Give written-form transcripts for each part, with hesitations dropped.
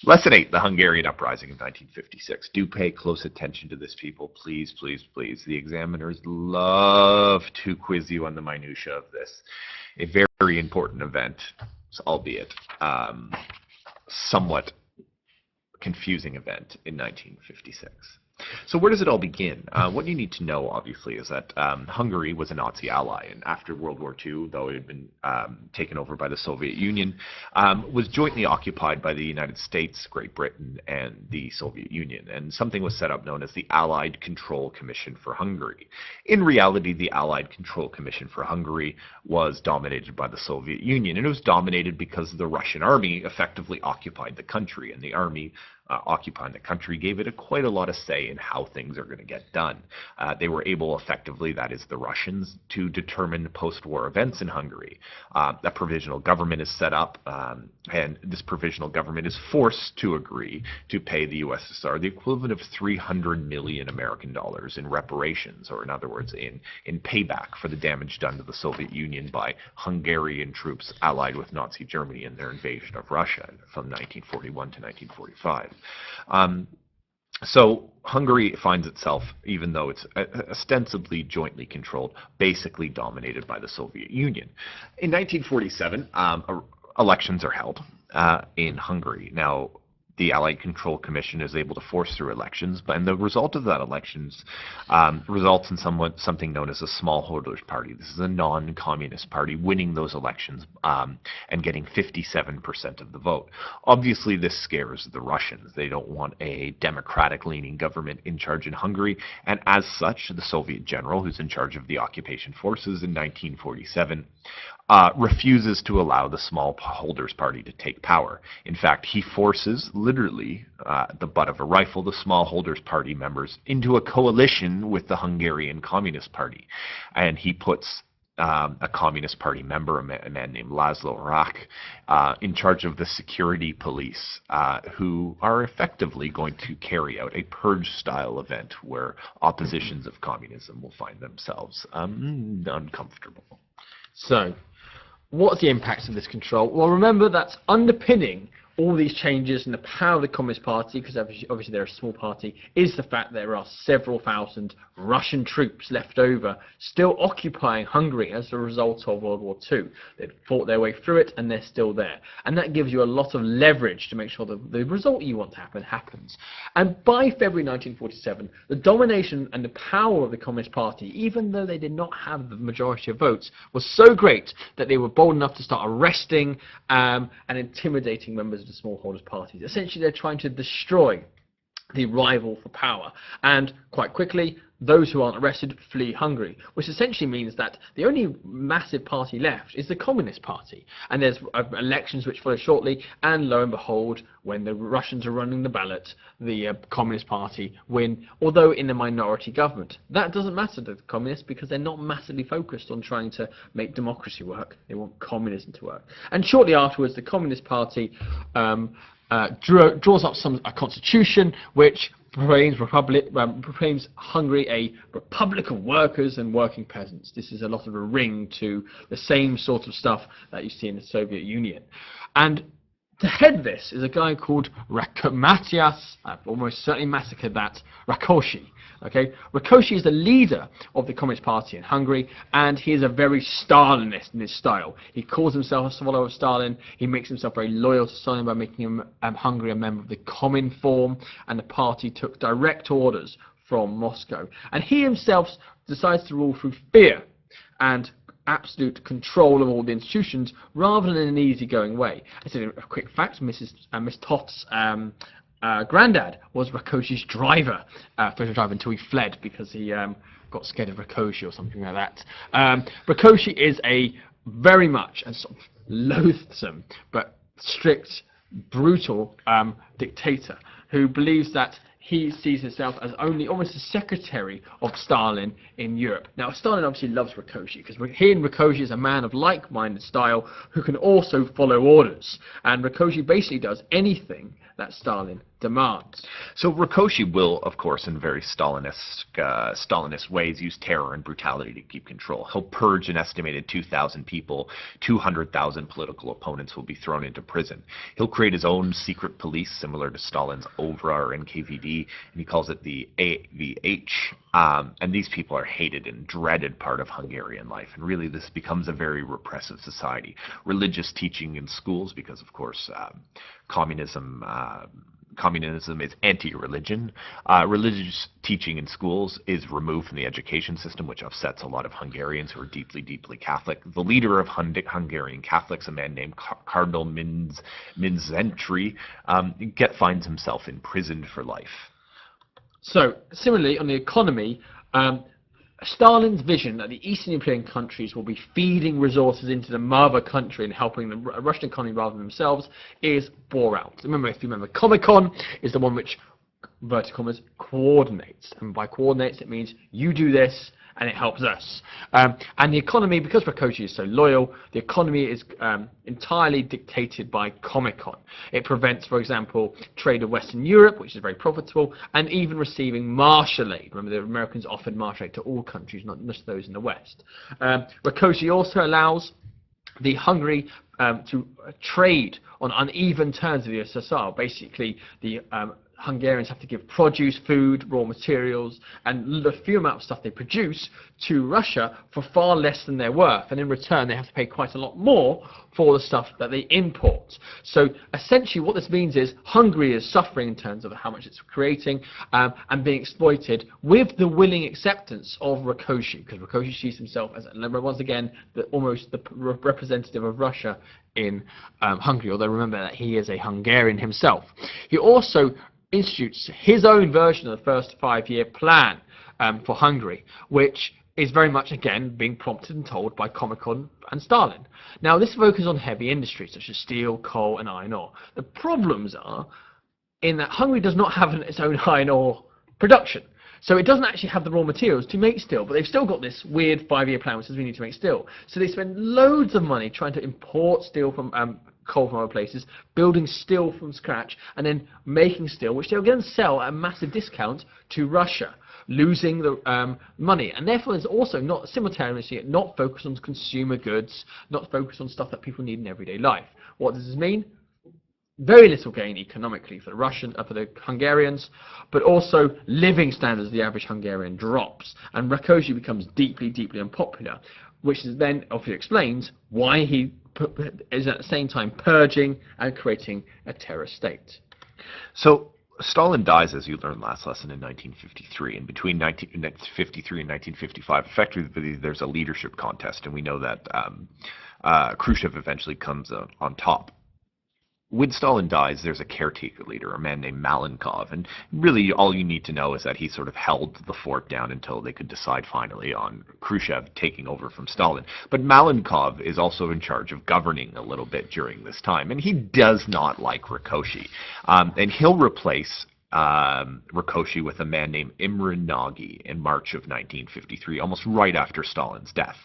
Lesson 8, the Hungarian Uprising of 1956. Do pay close attention to this, people. Please, please, please. The examiners love to quiz you on the minutiae of this. A very important event, albeit somewhat confusing event in 1956. So where does it all begin? What you need to know, obviously, is that Hungary was a Nazi ally, and after World War II, though it had been taken over by the Soviet Union, was jointly occupied by the United States, Great Britain, and the Soviet Union. And something was set up known as the Allied Control Commission for Hungary. In reality, the Allied Control Commission for Hungary was dominated by the Soviet Union, and it was dominated because the Russian army effectively occupied the country, and the army occupying the country gave it quite a lot of say in how things are going to get done. They were able effectively, that is the Russians, to determine post-war events in Hungary. A provisional government is set up, and this provisional government is forced to agree to pay the USSR the equivalent of 300 million American dollars in reparations, or in other words, in payback for the damage done to the Soviet Union by Hungarian troops allied with Nazi Germany in their invasion of Russia from 1941 to 1945. So Hungary finds itself, even though it's ostensibly jointly controlled, basically dominated by the Soviet Union. In 1947, elections are held in Hungary. Now, the Allied Control Commission is able to force through elections, and the result of that elections results in something known as a smallholders party. This is a non-communist party winning those elections and getting 57% of the vote. Obviously, this scares the Russians. They don't want a democratic-leaning government in charge in Hungary, and as such, the Soviet general, who's in charge of the occupation forces in 1947, refuses to allow the smallholders party to take power. In fact, he forces, literally, the butt of a rifle, the smallholders party members into a coalition with the Hungarian Communist Party. And he puts a Communist Party member, a man named Laszlo Rak, in charge of the security police, who are effectively going to carry out a purge-style event where oppositions of communism will find themselves uncomfortable. So, what's the impacts of this control? Well, remember that's underpinning all these changes and the power of the Communist Party, because obviously they're a small party, is the fact that there are several thousand Russian troops left over still occupying Hungary as a result of World War II. They've fought their way through it and they're still there. And that gives you a lot of leverage to make sure that the result you want to happen happens. And by February 1947, the domination and the power of the Communist Party, even though they did not have the majority of votes, was so great that they were bold enough to start arresting and intimidating members of the smallholders parties. Essentially, they're trying to destroy the rival for power, and quite quickly those who aren't arrested flee Hungary, which essentially means that the only massive party left is the Communist Party, and there's elections which follow shortly, and lo and behold, when the Russians are running the ballot, the Communist Party win, although in a minority government. That doesn't matter to the Communists because they're not massively focused on trying to make democracy work. They want communism to work. And shortly afterwards, the Communist Party draws up a constitution which proclaims Hungary a republic of workers and working peasants. This is a lot of a ring to the same sort of stuff that you see in the Soviet Union. And to head this is a guy called Matthias, I've almost certainly massacred that, Rákosi. Okay? Rákosi is the leader of the Communist Party in Hungary, and he is a very Stalinist in his style. He calls himself a follower of Stalin. He makes himself very loyal to Stalin by making him Hungary a member of the Cominform, and the party took direct orders from Moscow. And he himself decides to rule through fear and absolute control of all the institutions rather than in an easygoing way. As a quick fact, Miss Toth's granddad was Rákosi's driver, photo driver, until he fled because he got scared of Rákosi or something like that. Rákosi is a very much a sort of loathsome but strict, brutal dictator who believes that he sees himself as only almost a secretary of Stalin in Europe. Now, Stalin obviously loves Rákosi because Rákosi is a man of like-minded style who can also follow orders. And Rákosi basically does anything that Stalin demands. So Rákosi will, of course, in very Stalinist ways, use terror and brutality to keep control. He'll purge an estimated 2,000 people, 200,000 political opponents will be thrown into prison. He'll create his own secret police, similar to Stalin's OVRA or NKVD, and he calls it the AVH. And these people are hated and dreaded part of Hungarian life. And really, this becomes a very repressive society. Religious teaching in schools, because, of course, communism is anti-religion. Religious teaching in schools is removed from the education system, which upsets a lot of Hungarians who are deeply, deeply Catholic. The leader of Hungarian Catholics, a man named Cardinal Mindzentry, finds himself imprisoned for life. So, similarly, on the economy, Stalin's vision that the Eastern European countries will be feeding resources into the mother country and helping the Russian economy rather than themselves is bore out. Remember, if you remember, Comecon is the one which, inverted commas, coordinates. And by coordinates, it means you do this and it helps us. And the economy, because Rákosi is so loyal, the economy is entirely dictated by Comecon. It prevents, for example, trade with Western Europe, which is very profitable, and even receiving martial aid. Remember, the Americans offered martial aid to all countries, not just those in the West. Rákosi also allows the Hungary to trade on uneven terms with the USSR. Basically, the Hungarians have to give produce, food, raw materials, and the few amount of stuff they produce to Russia for far less than they're worth. And in return, they have to pay quite a lot more for the stuff that they import. So essentially what this means is Hungary is suffering in terms of how much it's creating and being exploited, with the willing acceptance of Rákosi, because Rákosi sees himself as, once again, almost the representative of Russia in Hungary, although remember that he is a Hungarian himself. He also institutes his own version of the first 5-year plan for Hungary, which is very much, again, being prompted and told by Comecon and Stalin. Now, this focuses on heavy industries such as steel, coal, and iron ore. The problems are in that Hungary does not have its own iron ore production. So it doesn't actually have the raw materials to make steel, but they've still got this weird 5-year plan which says we need to make steel. So they spend loads of money trying to import steel from coal from other places, building steel from scratch, and then making steel, which they'll again sell at a massive discount to Russia, losing the money. And therefore, there's also not simultaneously not focused on consumer goods, not focused on stuff that people need in everyday life. What does this mean? Very little gain economically for the Hungarians, but also living standards of the average Hungarian drops, and Rákosi becomes deeply, deeply unpopular, which is then obviously explains why he is at the same time purging and creating a terror state. So Stalin dies, as you learned last lesson, in 1953, and between 1953 and 1955, effectively there's a leadership contest, and we know that Khrushchev eventually comes on top. When Stalin dies, there's a caretaker leader, a man named Malenkov, and really all you need to know is that he sort of held the fort down until they could decide finally on Khrushchev taking over from Stalin. But Malenkov is also in charge of governing a little bit during this time, and he does not like Rákosi. And he'll replace Rákosi with a man named Imre Nagy in March of 1953, almost right after Stalin's death.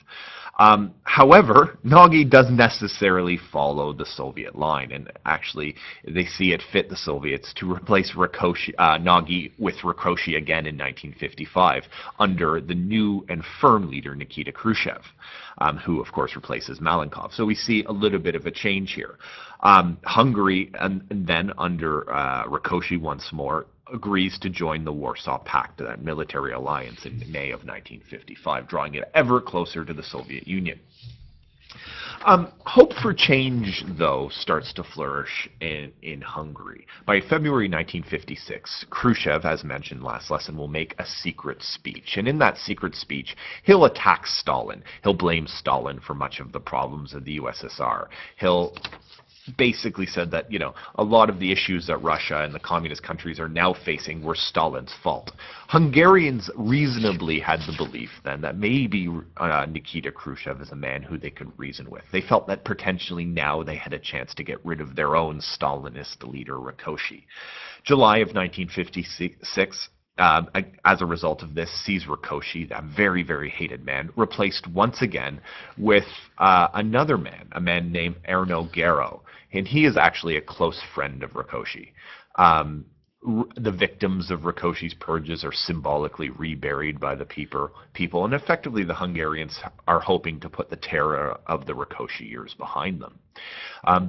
However, Nagy doesn't necessarily follow the Soviet line, and actually they see it fit the Soviets to replace Nagy with Rákosi again in 1955 under the new and firm leader Nikita Khrushchev, who of course replaces Malenkov. So we see a little bit of a change here. Hungary, and then under Rákosi once more, agrees to join the Warsaw Pact, that military alliance, in May of 1955, drawing it ever closer to the Soviet Union. Hope for change, though, starts to flourish in Hungary. By February 1956, Khrushchev, as mentioned last lesson, will make a secret speech. And in that secret speech, he'll attack Stalin. He'll blame Stalin for much of the problems of the USSR. He'll basically said that, a lot of the issues that Russia and the communist countries are now facing were Stalin's fault. Hungarians reasonably had the belief then that maybe Nikita Khrushchev is a man who they could reason with. They felt that potentially now they had a chance to get rid of their own Stalinist leader, Rákosi. July of 1956, as a result of this, sees Rákosi, a very, very hated man, replaced once again with another man, a man named Erno Gero, and he is actually a close friend of Rákosi. the victims of Rákosi's purges are symbolically reburied by the people, and effectively the Hungarians are hoping to put the terror of the Rákosi years behind them.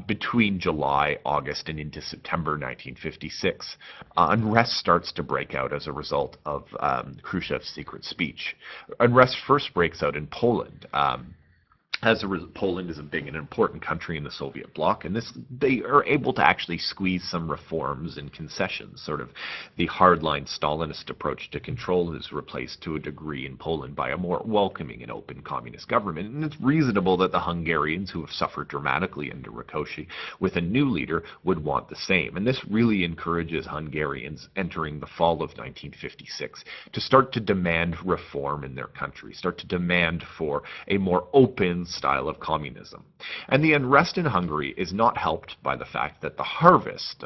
Between July, August, and into September 1956, unrest starts to break out as a result of Khrushchev's secret speech. Unrest first breaks out in Poland. Poland is a big and important country in the Soviet bloc, and they are able to actually squeeze some reforms and concessions. Sort of the hardline Stalinist approach to control is replaced to a degree in Poland by a more welcoming and open communist government. And it's reasonable that the Hungarians, who have suffered dramatically under Rákosi, with a new leader, would want the same. And this really encourages Hungarians entering the fall of 1956 to start to demand reform in their country, start to demand for a more open style of communism. And the unrest in Hungary is not helped by the fact that the harvest,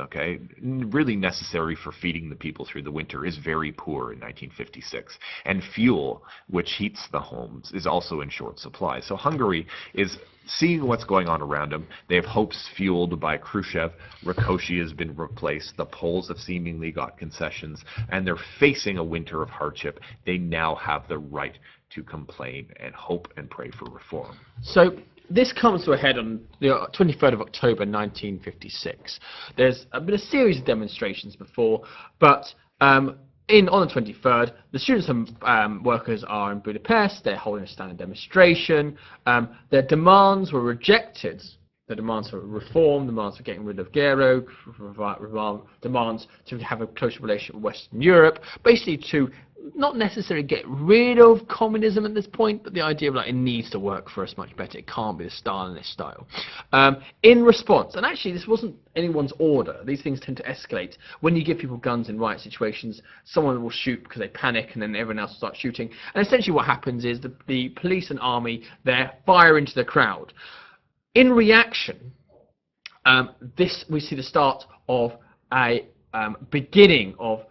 really necessary for feeding the people through the winter, is very poor in 1956. And fuel, which heats the homes, is also in short supply. So Hungary is seeing what's going on around them. They have hopes fueled by Khrushchev. Rákosi has been replaced. The Poles have seemingly got concessions, and they're facing a winter of hardship. They now have the right to complain and hope and pray for reform. So this comes to a head on the 23rd of October 1956. There's been a series of demonstrations before, but on the 23rd, the students and workers are in Budapest. They're holding a standing demonstration. Their demands were rejected. The demands for reform, demands for getting rid of Gero, demands to have a closer relationship with Western Europe, basically to not necessarily get rid of communism at this point, but the idea of it needs to work for us much better. It can't be the Stalinist style. In response, and actually this wasn't anyone's order, these things tend to escalate. When you give people guns in riot situations, someone will shoot because they panic, and then everyone else will start shooting. And essentially what happens is the police and army there fire into the crowd. In reaction, we see the start of a beginning of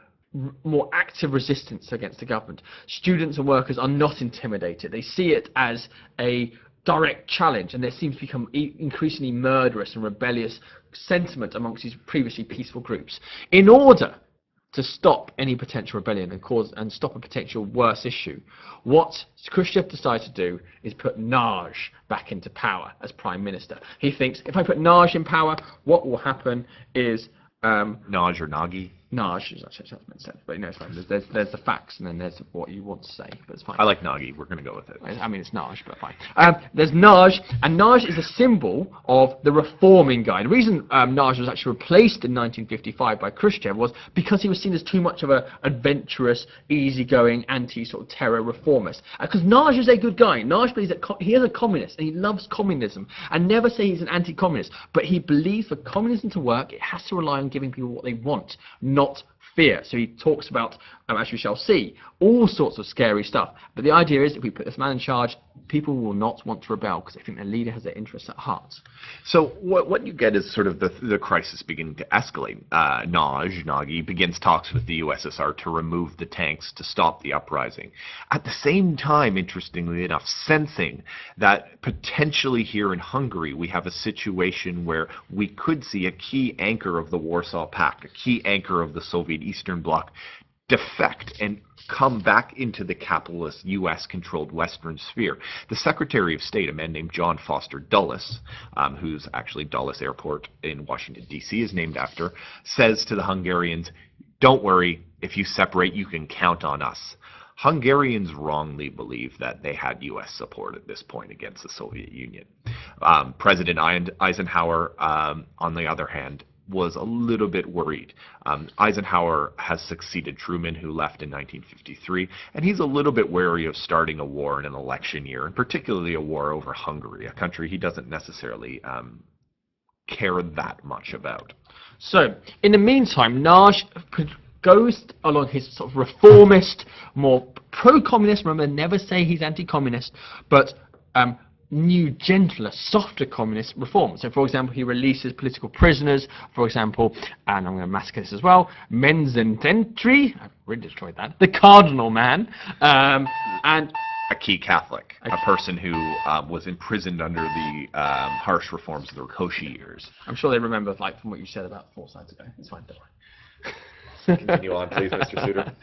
more active resistance against the government. Students and workers are not intimidated. They see it as a direct challenge, and there seems to become increasingly murderous and rebellious sentiment amongst these previously peaceful groups. In order to stop any potential rebellion and stop a potential worse issue, what Khrushchev decides to do is put Nagy back into power as prime minister. He thinks, if I put Nagy in power, what will happen is Nagy or Nagy? Nagy is actually that makes sense, but it's fine. There's the facts, and then there's what you want to say, but it's fine. I like Nagy. We're going to go with it. I mean, it's Nagy, but fine. There's Nagy, and Nagy is a symbol of the reforming guy. The reason Nagy was actually replaced in 1955 by Khrushchev was because he was seen as too much of an adventurous, easygoing, anti-terror reformist. Because Nagy is a good guy. Nagy believes that he is a communist, and he loves communism, and never say he's an anti-communist, but he believes for communism to work, it has to rely on giving people what they want, not fear. So he talks about, as we shall see, all sorts of scary stuff. But the idea is, if we put this man in charge, people will not want to rebel because they think their leader has their interests at heart. So what you get is sort of the crisis beginning to escalate. Nagy begins talks with the USSR to remove the tanks to stop the uprising. At the same time, interestingly enough, sensing that potentially here in Hungary we have a situation where we could see a key anchor of the Warsaw Pact, a key anchor of the Soviet Eastern Bloc, defect and come back into the capitalist U.S.-controlled Western sphere. The Secretary of State, a man named John Foster Dulles, who's actually Dulles Airport in Washington, D.C. is named after, says to the Hungarians, "Don't worry, if you separate, you can count on us." Hungarians wrongly believe that they had U.S. support at this point against the Soviet Union. President Eisenhower, on the other hand, was a little bit worried. Eisenhower has succeeded Truman, who left in 1953, and he's a little bit wary of starting a war in an election year, and particularly a war over Hungary, a country he doesn't necessarily care that much about. So, in the meantime, Nagy goes along his sort of reformist, more pro-communist, remember, never say he's anti-communist, but new, gentler, softer communist reforms. So, for example, he releases political prisoners, for example, and I'm going to massacre this as well, Menzententri, I've really destroyed that, the Cardinal Man, and a key Catholic, a person who was imprisoned under the harsh reforms of the Rákosi years. I'm sure they remember, from what you said about 4 sides ago. It's fine, don't worry. Continue on, please, Mr. Souter.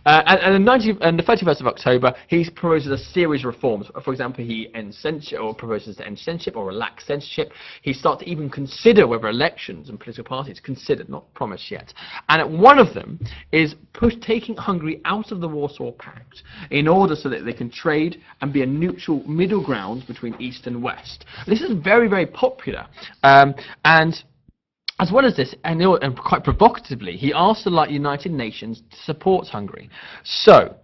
And the 31st of October, he proposes a series of reforms. For example, he ends censorship, or proposes to end censorship or relax censorship. He starts to even consider whether elections and political parties, considered, not promised yet. And one of them is taking Hungary out of the Warsaw Pact in order so that they can trade and be a neutral middle ground between East and West. This is very, very popular. And as well as this, and quite provocatively, he asked the United Nations to support Hungary. So,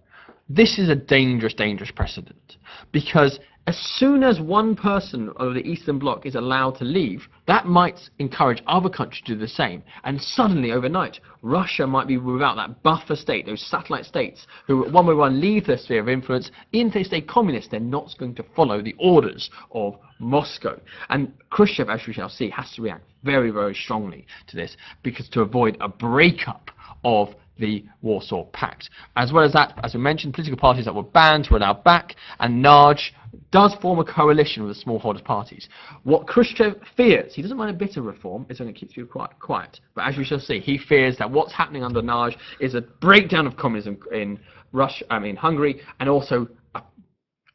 this is a dangerous, dangerous precedent, because as soon as one person of the Eastern Bloc is allowed to leave, that might encourage other countries to do the same. And suddenly, overnight, Russia might be without that buffer state, those satellite states, who one by one leave their sphere of influence. Even if they stay communist, they're not going to follow the orders of Moscow. And Khrushchev, as we shall see, has to react very, very strongly to this, because to avoid a breakup of the Warsaw Pact. As well as that, as we mentioned, political parties that were banned were allowed back, and Nagy does form a coalition with the smallholder parties. What Khrushchev fears, he doesn't mind a bit of reform, it's only keeps you quiet. But as we shall see, he fears that what's happening under Nagy is a breakdown of communism in Hungary, and also a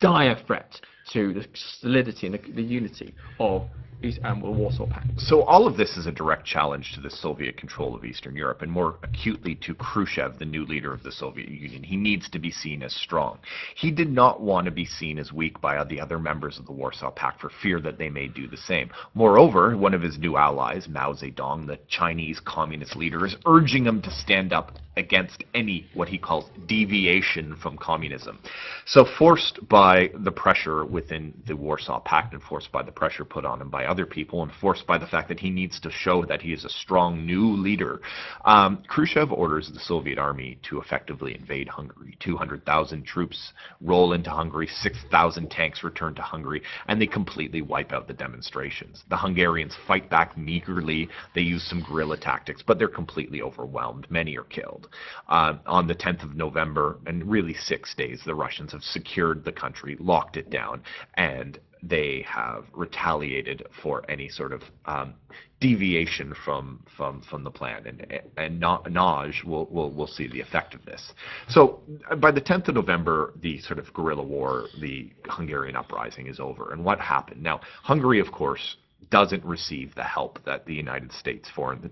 dire threat to the solidity and the unity of the Warsaw Pact. So all of this is a direct challenge to the Soviet control of Eastern Europe, and more acutely to Khrushchev, the new leader of the Soviet Union. He needs to be seen as strong. He did not want to be seen as weak by the other members of the Warsaw Pact for fear that they may do the same. Moreover, one of his new allies, Mao Zedong, the Chinese communist leader, is urging him to stand up against any, what he calls, deviation from communism. So forced by the pressure within the Warsaw Pact, and forced by the pressure put on him by other people, and forced by the fact that he needs to show that he is a strong new leader, Khrushchev orders the Soviet army to effectively invade Hungary. 200,000 troops roll into Hungary, 6,000 tanks return to Hungary, and they completely wipe out the demonstrations. The Hungarians fight back meagerly, they use some guerrilla tactics, but they're completely overwhelmed. Many are killed. On the 10th of November, and really 6 days, the Russians have secured the country, locked it down, and they have retaliated for any sort of deviation from the plan, and Nagy will see the effect of this. So by the 10th of November, the sort of guerrilla war, the Hungarian uprising, is over. And what happened? Now, Hungary, of course, doesn't receive the help that the United States Foreign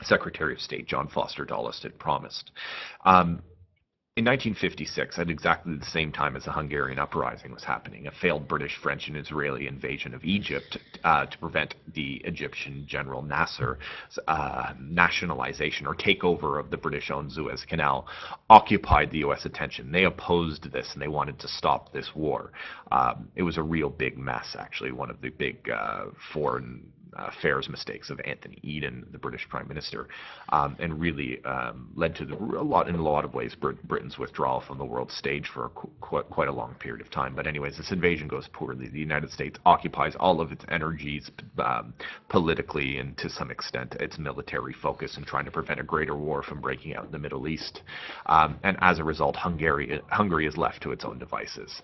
Secretary of State John Foster Dulles had promised. In 1956, at exactly the same time as the Hungarian uprising was happening, a failed British, French, and Israeli invasion of Egypt to prevent the Egyptian General Nasser's nationalization or takeover of the British-owned Suez Canal occupied the U.S. attention. They opposed this, and they wanted to stop this war. It was a real big mess, actually, one of the big foreign affairs mistakes of Anthony Eden, the British Prime Minister, and really led to in a lot of ways, Britain's withdrawal from the world stage for quite a long period of time. But anyways, this invasion goes poorly. The United States occupies all of its energies politically, and to some extent its military focus in trying to prevent a greater war from breaking out in the Middle East. And as a result, Hungary is left to its own devices.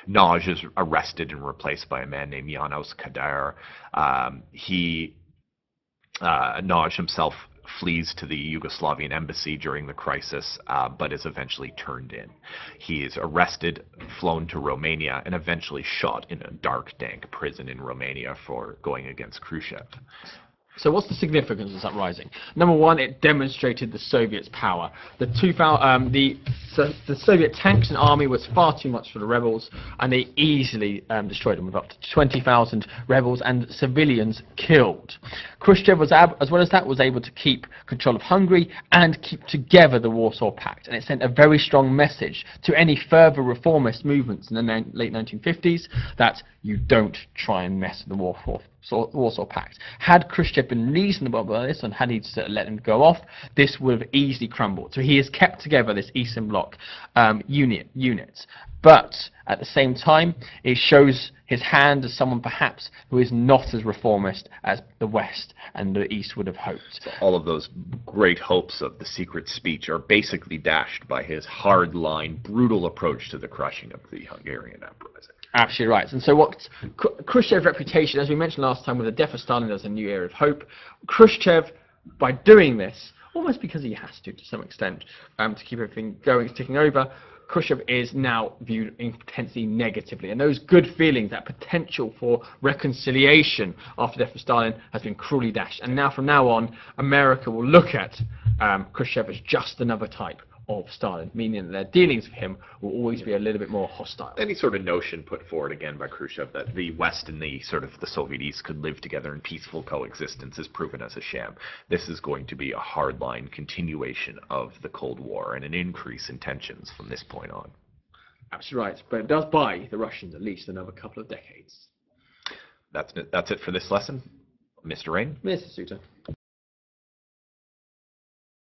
Nagy is arrested and replaced by a man named János Kadar. Nagy himself flees to the Yugoslavian embassy during the crisis, but is eventually turned in. He is arrested, flown to Romania, and eventually shot in a dark, dank prison in Romania for going against Khrushchev. So what's the significance of this uprising? Number one, it demonstrated the Soviets' power. The Soviet tanks and army was far too much for the rebels, and they easily destroyed them, with up to 20,000 rebels and civilians killed. Khrushchev, as well as that, was able to keep control of Hungary and keep together the Warsaw Pact, and it sent a very strong message to any further reformist movements in the late 1950s that you don't try and mess with the Warsaw Pact. Had Khrushchev been reasonable about this, and had he let him go off, this would have easily crumbled. So he has kept together this Eastern Bloc units. But at the same time, it shows his hand as someone perhaps who is not as reformist as the West and the East would have hoped. So all of those great hopes of the secret speech are basically dashed by his hard-line, brutal approach to the crushing of the Hungarian uprising. Absolutely right. And so what Khrushchev's reputation, as we mentioned last time, with the death of Stalin as a new era of hope, Khrushchev, by doing this, almost because he has to some extent, to keep everything going, ticking over. Khrushchev is now viewed intensely negatively, and those good feelings, that potential for reconciliation after the death of Stalin, has been cruelly dashed. And now, from now on, America will look at Khrushchev as just another type of Stalin, meaning that their dealings with him will always be a little bit more hostile. Any sort of notion put forward again by Khrushchev that the West and the sort of the Soviet East could live together in peaceful coexistence is proven as a sham. This is going to be a hardline continuation of the Cold War and an increase in tensions from this point on. Absolutely right, but it does buy the Russians at least another couple of decades. That's it for this lesson. Mr. Rain? Mr. Suter.